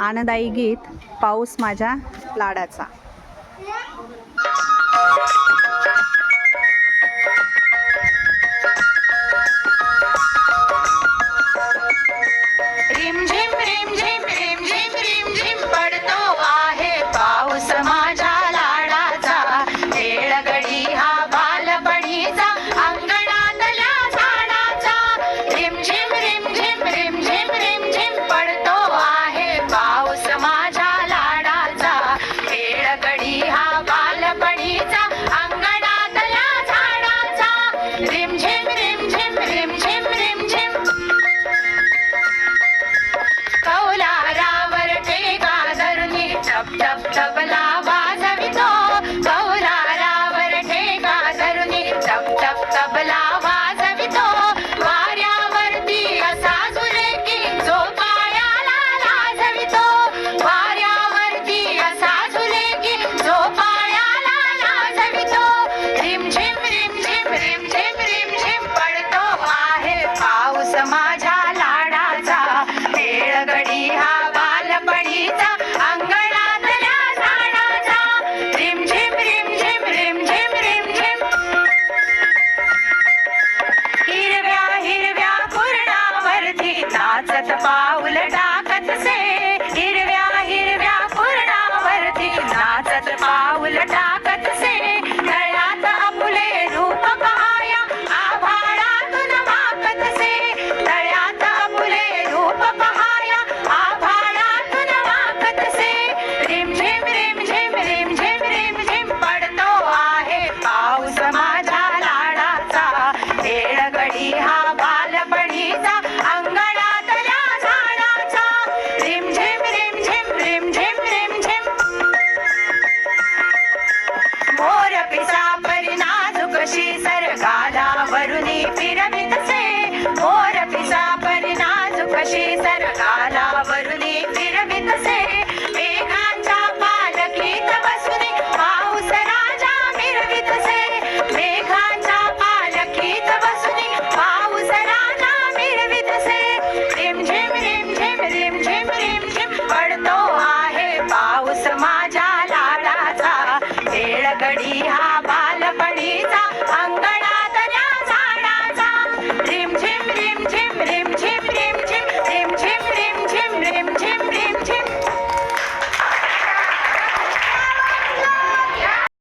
आनंदाई गीत पाऊस माझ्या लाडाचा. रिमझिम रिमझिम रिमझिम रिमझिम पडतो आहे पाऊस माझ्या लाडाचा. खेळगडी हा बालपणीचा अंगणातल्या झाडाचा. रिमझिम रिमझिम रिमझिम रिमझिम पडतो आहे पाऊस माझ्या लाडाचा. खेळगडी हा बालपणीचा अंगणातल्या झाडाचा. रिमझिम रिमझिम रिमझिम रिमझिम कौलारावर टेका धरुनी टप टप तबला वाजवितो. कौलारावर टेका धरुनी टप टप तबला वाजवितो. वाऱ्यावरती असा झुलकी जो पायाला लाजवितो. वाऱ्यावरती असा झुलकी जो पायाला लाजवितो. रिमझिम रिमझिम रिमझिम रिमझिम पडतो आहे पाऊस माझ्या लाडाचा. खेळगडी हा बालपणीचा